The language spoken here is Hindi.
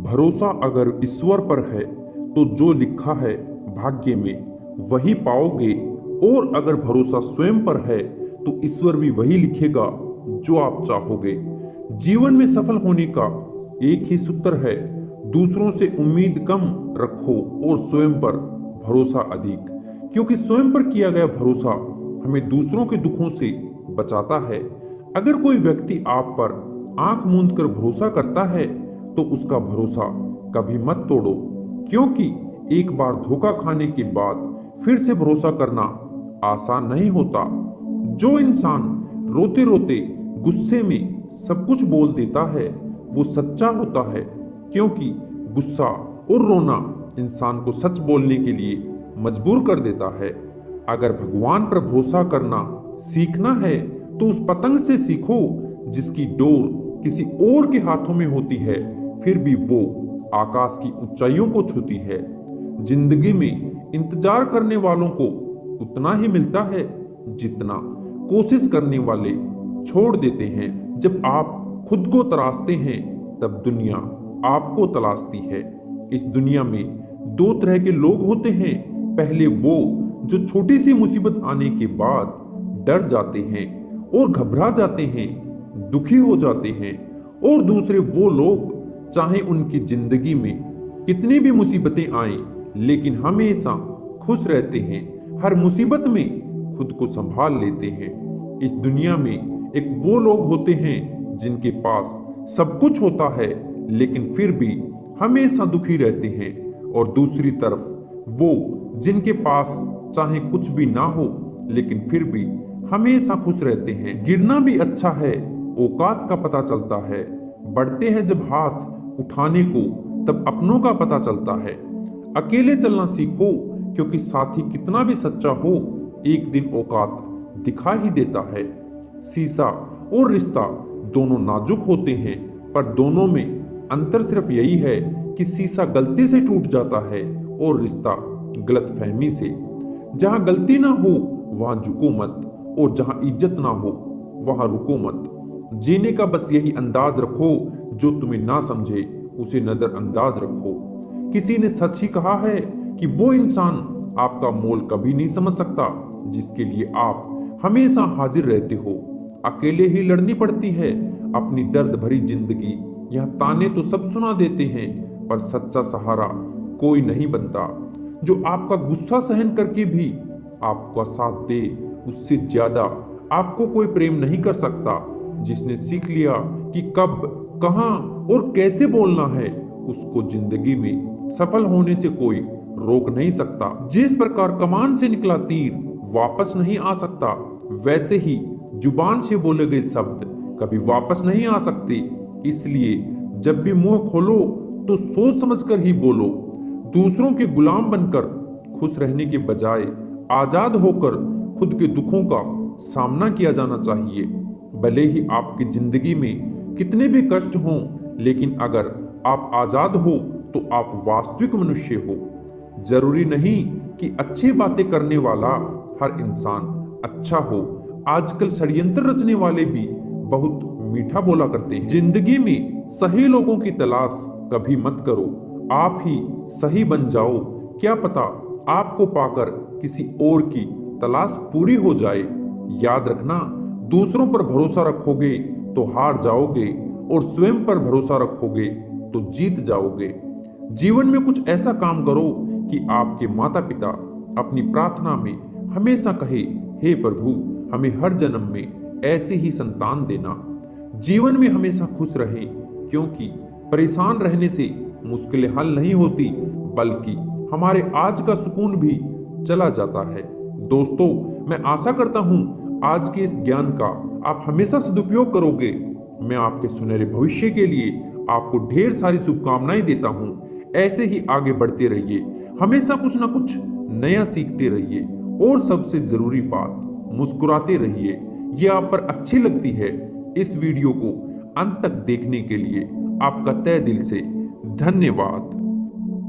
भरोसा अगर ईश्वर पर है तो जो लिखा है भाग्य में वही पाओगे, और अगर भरोसा स्वयं पर है तो ईश्वर भी वही लिखेगा जो आप चाहोगे। जीवन में सफल होने का एक ही सूत्र है, दूसरों से उम्मीद कम रखो और स्वयं पर भरोसा अधिक, क्योंकि स्वयं पर किया गया भरोसा हमें दूसरों के दुखों से बचाता है। अगर कोई व्यक्ति आप पर आंख मूंद कर भरोसा करता है तो उसका भरोसा कभी मत तोड़ो, क्योंकि एक बार धोखा खाने के बाद फिर से भरोसा करना आसान नहीं होता। जो इंसान रोते रोते गुस्से में सब कुछ बोल देता है वो सच्चा होता है, क्योंकि गुस्सा और रोना इंसान को सच बोलने के लिए मजबूर कर देता है। अगर भगवान पर भरोसा करना सीखना है तो उस पतंग से सीखो जिसकी डोर किसी और के हाथों में होती है, फिर भी वो आकाश की ऊंचाइयों को छूती है। जिंदगी में इंतजार करने वालों को उतना ही मिलता है जितना कोशिश करने वाले छोड़ देते हैं। जब आप खुद को तराशते हैं तब दुनिया आपको तलाशती है। इस दुनिया में दो तरह के लोग होते हैं, पहले वो जो छोटी सी मुसीबत आने के बाद डर जाते हैं और घबरा जाते हैं, दुखी हो जाते हैं, और दूसरे वो लोग चाहे उनकी जिंदगी में कितनी भी मुसीबतें आएं लेकिन हमेशा खुश रहते हैं, हर मुसीबत में खुद को संभाल लेते हैं। इस दुनिया में एक वो लोग होते हैं जिनके पास सब कुछ होता है लेकिन फिर भी हमेशा दुखी रहते हैं, और दूसरी तरफ वो जिनके पास चाहे कुछ भी ना हो लेकिन फिर भी हमेशा खुश रहते हैं। गिरना भी अच्छा है, औकात का पता चलता है, बढ़ते हैं जब हाथ उठाने को तब अपनों का पता चलता है। अकेले चलना सीखो, क्योंकि साथी कितना भी सच्चा हो एक दिन औकात दिखा ही देता है। शीशा और रिश्ता दोनों नाजुक होते हैं, पर दोनों में अंतर सिर्फ यही है कि शीशा गलती से टूट जाता है और रिश्ता गलतफहमी से। जहां गलती ना हो वहां झुको मत, और जहां इज्जत ना हो वहां रुको मत। जीने का बस यही अंदाज रखो, जो तुम्हें ना समझे उसे नजरअंदाज रखो। किसी ने सच ही कहा है कि वो इंसान आपका मोल कभी नहीं समझ सकता जिसके लिए आप हमेशा हाजिर रहते हो। अकेले ही लड़नी पड़ती है अपनी दर्द भरी जिंदगी। यह ताने तो सब सुना देते हैं, पर सच्चा सहारा कोई नहीं बनता। जो आपका गुस्सा सहन करके भी आपका साथ दे, उससे ज्यादा आपको कोई प्रेम नहीं कर सकता। जिसने सीख लिया कि कब, कहां और कैसे बोलना है, उसको जिंदगी में सफल होने से कोई रोक नहीं सकता। जिस प्रकार कमान से निकला तीर वापस नहीं आ सकता, वैसे ही जुबान से बोले गए शब्द कभी वापस नहीं आ सकते। इसलिए जब भी मुंह खोलो तो सोच समझकर ही बोलो। दूसरों के गुलाम बनकर खुश रहने के बजाय आजाद होकर खुद के दुखों का सामना किया जाना चाहिए। भले ही आपकी जिंदगी में कितने भी कष्ट हों, लेकिन अगर आप आजाद हो तो आप वास्तविक मनुष्य हो। जरूरी नहीं कि अच्छी बातें करने वाला हर इंसान अच्छा हो। आजकल षड्यंत्र रचने वाले भी बहुत मीठा बोला करते हैं। जिंदगी में सही लोगों की तलाश कभी मत करो, आप ही सही बन जाओ। क्या पता आपको पाकर किसी और की तलाश पूरी हो जाए। याद रखना, दूसरों पर भरोसा रखोगे तो हार जाओगे, और स्वयं पर भरोसा रखोगे तो जीत जाओगे। जीवन में कुछ ऐसा काम करो कि आपके माता पिता अपनी प्रार्थना में हमेशा कहे, हे प्रभु हमें हर जन्म में ऐसे ही संतान देना। जीवन में हमेशा खुश रहें, क्योंकि परेशान रहने से मुश्किलें हल नहीं होती, बल्कि हमारे आज का सुकून भी चला जाता है। दोस्तों, मैं आशा करता हूं आज के इस ज्ञान का आप हमेशा सदुपयोग करोगे। मैं आपके सुनहरे भविष्य के लिए आपको ढेर सारी शुभकामनाएं देता हूं। ऐसे ही आगे बढ़ते रहिए, हमेशा कुछ ना कुछ नया सीखते रहिए, और सबसे जरूरी बात, मुस्कुराते रहिए। ये आप पर अच्छी लगती है इस वीडियो को अंत तक देखने के लिए आपका तहे दिल से धन्यवाद।